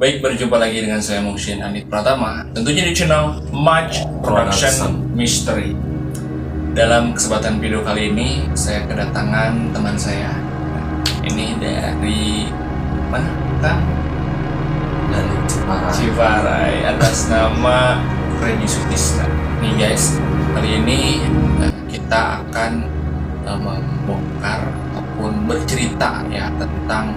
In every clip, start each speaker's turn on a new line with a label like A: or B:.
A: Baik, berjumpa lagi dengan saya Muhsin Anit Pratama, tentunya di channel Much Production Mystery. Dalam kesempatan video kali ini, saya kedatangan teman saya. Ini dari mana, Kang?
B: Dari
A: Ciparai, atas nama Freddy Sutisna. Nih guys, kali ini kita akan membongkar ataupun bercerita ya tentang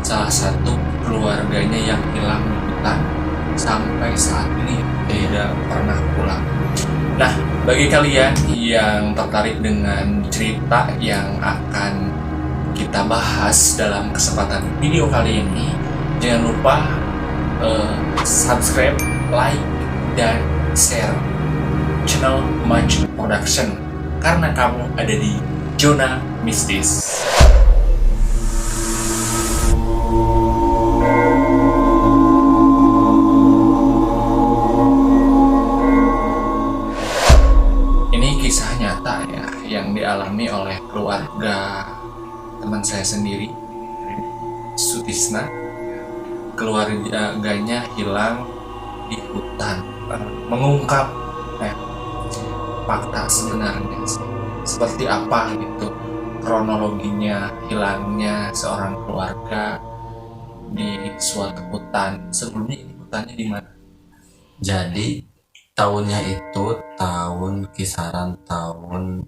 A: salah satu keluarganya yang hilang di hutan sampai saat ini tidak pernah pulang. Nah, bagi kalian yang tertarik dengan cerita yang akan kita bahas dalam kesempatan video kali ini, jangan lupa subscribe, like, dan share channel Much Production karena kamu ada di zona mistis. Ini kisah nyata ya yang dialami oleh keluarga teman saya sendiri, Sutisna. Keluarganya hilang di hutan, mengungkap fakta sebenarnya seperti apa gitu kronologinya hilangnya seorang keluarga di suatu hutan. Sebelumnya ini hutannya di mana?
B: Jadi tahunnya itu kisaran tahun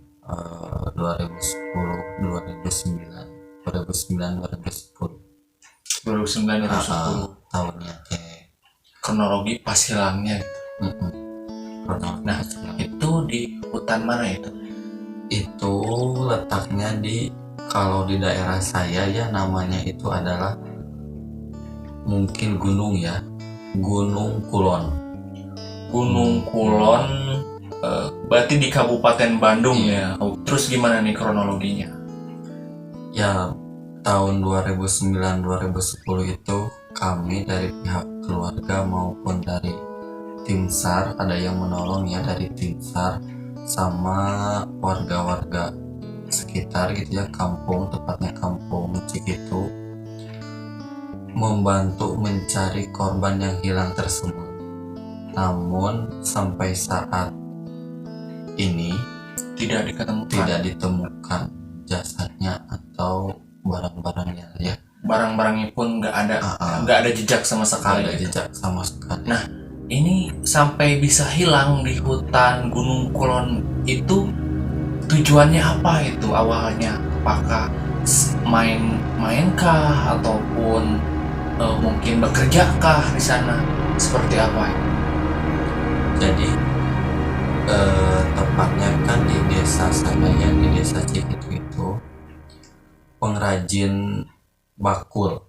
B: 2010, 2009, 2010.
A: 2009 2010
B: tahunnya
A: kronologi pas hilangnya gitu. Nah, itu di hutan mana itu?
B: Itu letaknya kalau di daerah saya ya namanya itu adalah mungkin gunung ya, Gunung Kulon.
A: Gunung Kulon, berarti di Kabupaten Bandung ya. Terus gimana nih kronologinya?
B: Ya tahun 2009-2010 itu kami dari pihak keluarga maupun dari tim SAR, ada yang menolong ya dari tim SAR sama warga-warga sekitar gitu ya, kampung, tepatnya kampung Cikitu, membantu mencari korban yang hilang tersebut. Namun sampai saat ini tidak ditemukan jasadnya atau barang-barangnya ya.
A: Barang-barangnya pun nggak ada jejak sama sekali. Nah, ini sampai bisa hilang di hutan Gunung Kulon itu tujuannya apa itu awalnya? Apakah main-mainkah ataupun mungkin bekerjakah di sana? Seperti apa?
B: Jadi tepatnya kan di desa saya ya, di desa Cikitu itu pengrajin bakul.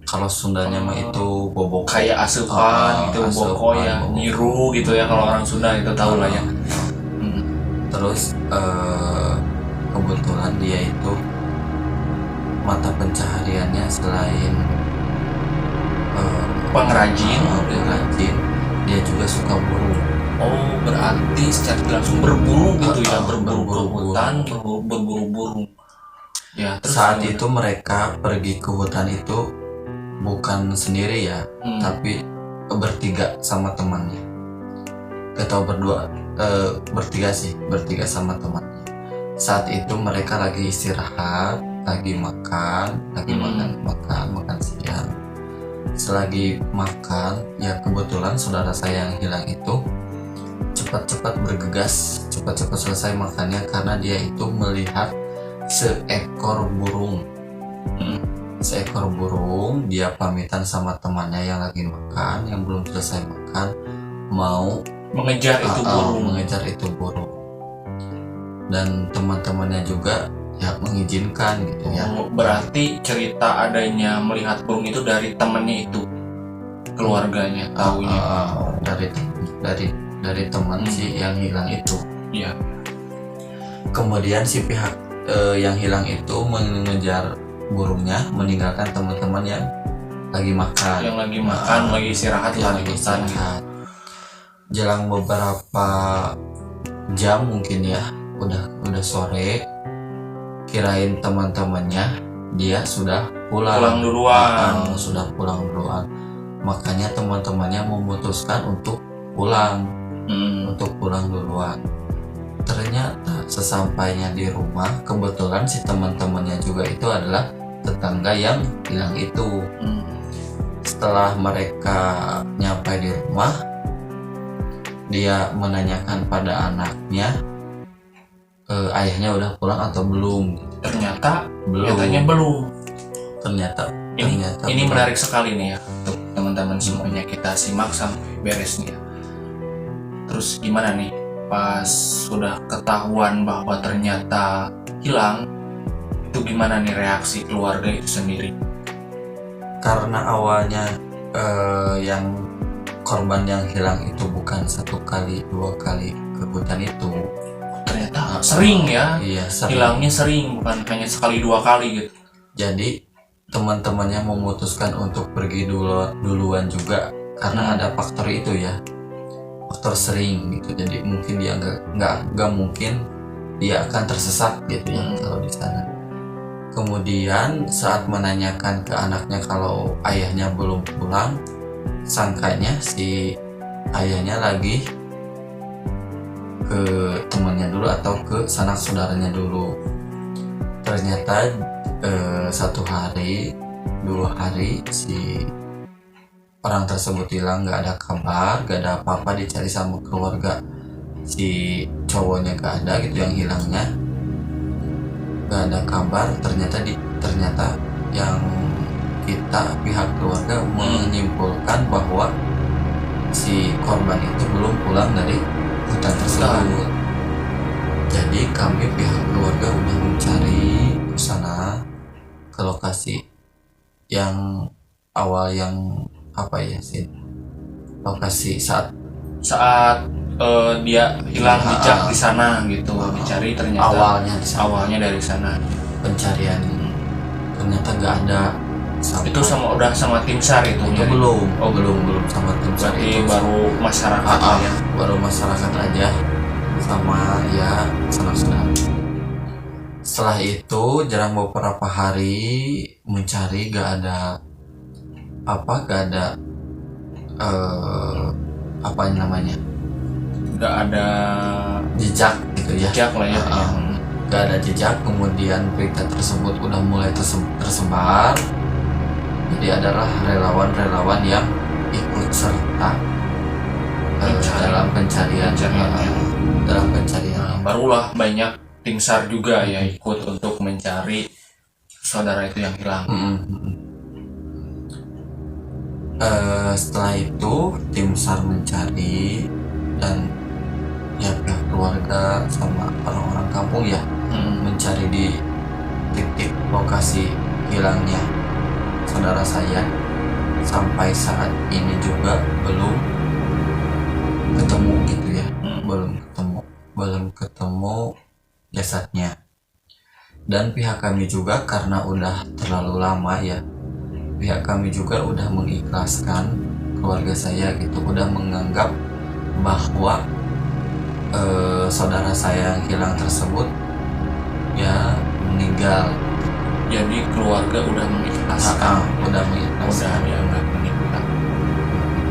B: Kalau Sundanya mah itu bobok,
A: kayak asupan gitu, boko ya, nyiru gitu ya kalau orang Sunda itu tahu lah ya.
B: Terus kebetulan dia itu mata pencahariannya selain pengrajin, dia juga suka burung.
A: Oh, berarti secara langsung berburu gitu ya, berburu hutan, berburu burung. Ya,
B: saat itu mereka pergi ke hutan itu bukan sendiri ya, tapi bertiga sama temannya. Gak tau berdua, bertiga sama temannya. Saat itu mereka lagi istirahat, lagi makan siang. Selagi makan, ya kebetulan saudara saya yang hilang itu cepat-cepat bergegas, cepat-cepat selesai makannya karena dia itu melihat seekor burung. Dia pamitan sama temannya yang lagi makan, yang belum selesai makan, mau mengejar itu burung. Dan teman-temannya juga ya mengizinkan gitu ya.
A: Berarti cerita adanya melihat burung itu dari temannya itu, keluarganya tahunya.
B: Dari teman si yang hilang itu.
A: Iya.
B: Kemudian si pihak yang hilang itu mengejar burungnya, meninggalkan teman-teman yang lagi makan.
A: Lagi istirahat.
B: Jelang beberapa jam mungkin ya, udah sore, kirain teman-temannya dia sudah pulang
A: duluan.
B: Makanya teman-temannya memutuskan untuk pulang duluan. Ternyata sesampainya di rumah, kebetulan si teman-temannya juga itu adalah tetangga yang hilang itu. Setelah mereka nyampe di rumah, dia menanyakan pada anaknya, ayahnya udah pulang atau belum.
A: Ternyata
B: Belum.
A: katanya belum.
B: Ternyata
A: Ini
B: belum.
A: menarik sekali nih ya untuk teman-teman semuanya, kita simak sampai beres nih ya. Terus gimana nih pas sudah ketahuan bahwa ternyata hilang, itu gimana nih reaksi keluarga itu sendiri?
B: Karena awalnya yang korban yang hilang itu bukan 1 kali 2 kali ke hutan itu.
A: Ternyata sering ya,
B: Iya, sering.
A: hilangnya sering, bukan hanya sekali 2 kali gitu.
B: Jadi teman-temannya memutuskan untuk pergi duluan juga karena ada faktor itu ya, faktor sering gitu. Jadi mungkin dia nggak mungkin dia akan tersesat gitu ya kalau di sana. Kemudian saat menanyakan ke anaknya kalau ayahnya belum pulang, sangkanya si ayahnya lagi ke temannya dulu atau ke sanak saudaranya dulu. Ternyata 1 hari 2 hari si orang tersebut hilang, nggak ada kabar, nggak ada apa-apa, dicari sama keluarga. Si cowoknya nggak ada gitu, yang hilangnya nggak ada kabar. Ternyata yang kita pihak keluarga menyimpulkan bahwa si korban itu belum pulang dari hutan tersebut. Jadi kami pihak keluarga udah mencari ke sana, ke lokasi yang awal, yang apa ya sih, lokasi saat
A: dia hilang jejak di sana gitu, dicari ternyata
B: awalnya di sana.
A: awalnya dari sana.
B: Pencarian ternyata nggak ada.
A: Itu udah sama tim SAR itu
B: itu
A: nyari?
B: belum sama tim SAR.
A: Berarti
B: itu
A: baru masyarakat ya.
B: baru masyarakat aja sama ya sanak saudara. Setelah itu jarang beberapa hari mencari, gak ada apa namanya,
A: Nggak ada
B: jejak gitu ya.
A: jejak lah ya.
B: Gak ada jejak. Kemudian berita tersebut udah mulai tersebar. Jadi adalah relawan-relawan yang ikut serta dalam pencarian. Dalam pencarian.
A: Barulah banyak tim SAR juga ya ikut untuk mencari saudara itu yang hilang.
B: Setelah itu tim SAR mencari, dan ya pihak keluarga sama orang-orang kampung ya mencari di titik lokasi hilangnya saudara saya. Sampai saat ini juga belum ketemu gitu ya. belum ketemu jasadnya. Dan pihak kami juga karena udah terlalu lama ya, pihak kami juga udah mengikhlaskan, keluarga saya gitu udah menganggap bahwa saudara saya yang hilang tersebut ya meninggal.
A: Jadi keluarga udah mengikhlaskan.
B: Udah mengikhlaskan.
A: Udah dianggap meninggal.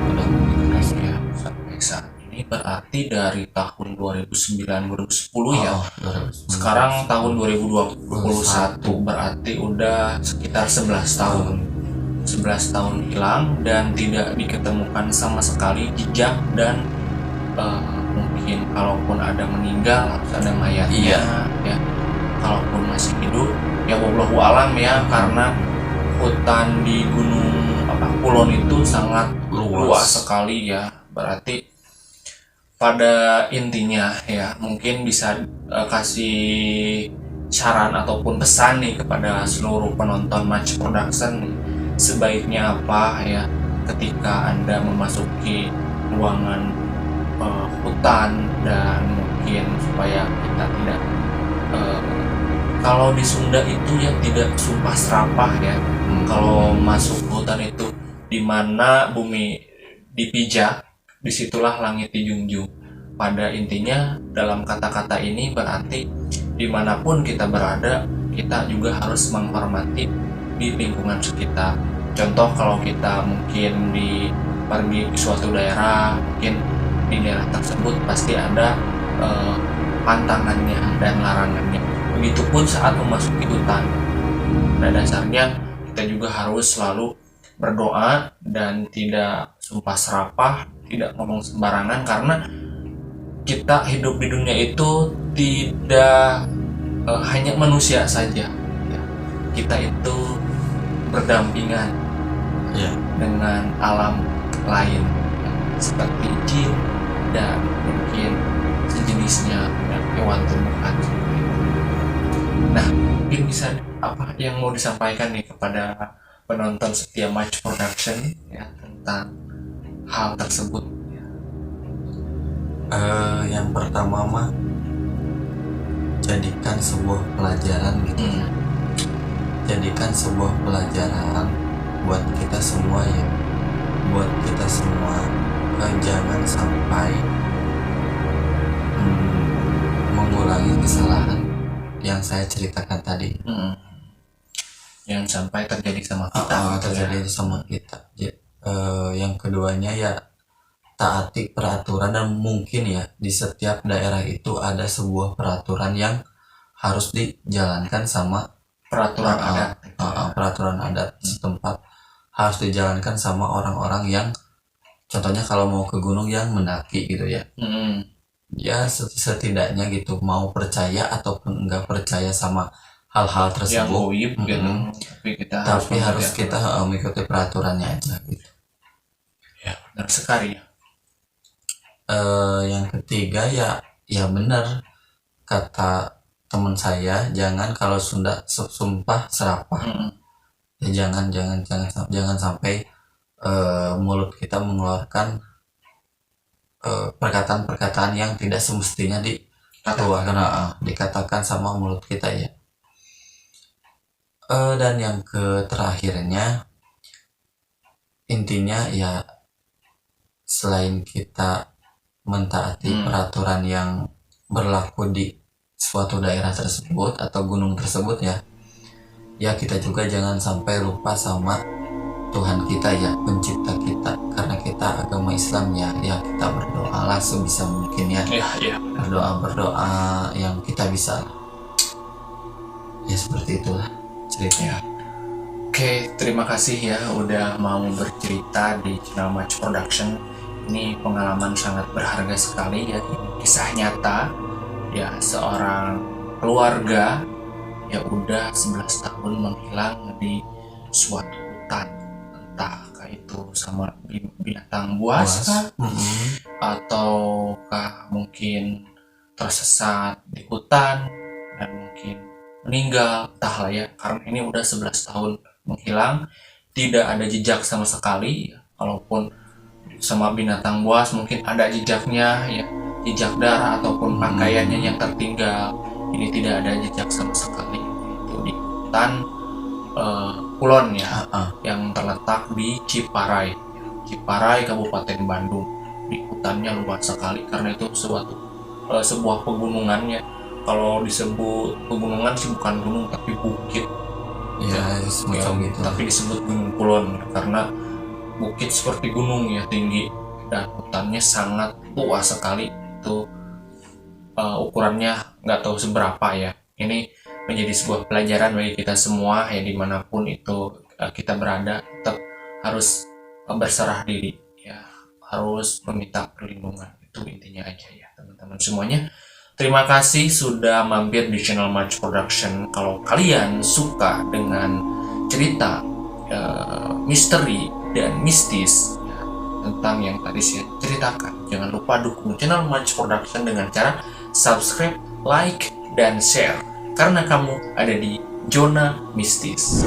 B: Udah mengikhlaskan.
A: Ya, sampai saat ini berarti dari tahun 2009-2010 ya.
B: 2009.
A: Sekarang tahun 2021 berarti udah sekitar 11 tahun. 11 tahun hilang dan tidak diketemukan sama sekali jejak, dan mungkin kalaupun ada meninggal harus ada mayatnya. Ya. Kalaupun masih hidup ya wallahu alam ya, karena hutan di Gunung Kulon itu sangat luas sekali ya. Berarti pada intinya ya mungkin bisa kasih saran ataupun pesan nih kepada seluruh penonton Match Production nih, sebaiknya apa ya ketika Anda memasuki ruangan hutan, dan mungkin supaya kita tidak kalau di Sunda itu ya tidak sumpah serapah ya. Kalau masuk hutan itu dimana bumi dipijak, disitulah langit dijunjung. Pada intinya dalam kata-kata ini berarti dimanapun kita berada, kita juga harus menghormati di lingkungan sekitar. Contoh kalau kita mungkin pergi ke suatu daerah, mungkin di daerah tersebut pasti ada pantangannya dan larangannya. Begitupun saat memasuki hutan. Pada dasarnya kita juga harus selalu berdoa dan tidak sumpah serapah, tidak ngomong sembarangan, karena kita hidup di dunia itu tidak hanya manusia saja. Ya. Kita itu berdampingan dengan alam lain, seperti jin dan mungkin sejenisnya dan hewan tumbuhan. Nah, mungkin bisa apa yang mau disampaikan nih kepada penonton setia Match Production ya tentang hal tersebut?
B: Yang pertama mah jadikan sebuah pelajaran gitu. Jadikan sebuah pelajaran buat kita semua ya, buat kita semua. Jangan sampai mengulangi kesalahan yang saya ceritakan tadi.
A: Yang sampai terjadi sama kita.
B: Terjadi sama kita. Yang keduanya ya taati peraturan, dan mungkin ya di setiap daerah itu ada sebuah peraturan yang harus dijalankan sama
A: Peraturan adat.
B: Peraturan adat setempat harus dijalankan sama orang-orang yang, contohnya kalau mau ke gunung yang mendaki gitu ya. Ya setidaknya gitu, mau percaya ataupun enggak percaya sama hal-hal tersebut,
A: yang goib gitu,
B: tapi harus kita mengikuti peraturannya aja gitu.
A: Ya, benar sekali ya.
B: Yang ketiga ya benar kata teman saya, jangan kalau sumpah serapah. Ya jangan sampai mulut kita mengeluarkan perkataan-perkataan yang tidak semestinya dikatakan sama mulut kita ya. Dan yang terakhirnya, intinya ya selain kita mentaati peraturan yang berlaku di suatu daerah tersebut atau gunung tersebut ya kita juga jangan sampai lupa sama Tuhan kita ya, pencipta kita, karena kita agama Islam ya kita berdoalah sebisa mungkin ya. Berdoa yang kita bisa ya, seperti itulah ceritanya.
A: Oke, terima kasih ya udah mau bercerita di channel Match Production. Ini pengalaman sangat berharga sekali ya, kisah nyata ya seorang keluarga ya udah 11 tahun menghilang di suatu hutan, entahkah itu sama binatang buas kah? Ataukah mungkin tersesat di hutan dan mungkin meninggal, entahlah ya, karena ini udah 11 tahun menghilang, tidak ada jejak sama sekali ya. Kalaupun sama binatang buas mungkin ada jejaknya ya, jejak darah ataupun pakaiannya yang tertinggal. Ini tidak ada jejak sama sekali. Itu di hutan Kulon ya, yang terletak di Ciparai, Kabupaten Bandung. Di hutannya luas sekali karena itu sebuah pegunungan ya. Kalau disebut pegunungan sih bukan gunung tapi bukit
B: ya, semacam gitu.
A: Tapi disebut Gunung Kulon karena bukit seperti gunung ya, tinggi, dan hutannya sangat luas sekali. Itu ukurannya nggak tahu seberapa ya. Ini menjadi sebuah pelajaran bagi kita semua ya, dimanapun itu kita berada, tetap harus berserah diri ya, harus meminta perlindungan. Itu intinya aja ya teman-teman semuanya. Terima kasih sudah mampir di channel Match Production. Kalau kalian suka dengan cerita misteri dan mistis ya, tentang yang tadi saya ceritakan, jangan lupa dukung channel Match Production dengan cara subscribe, like, dan share, karena kamu ada di zona mistis.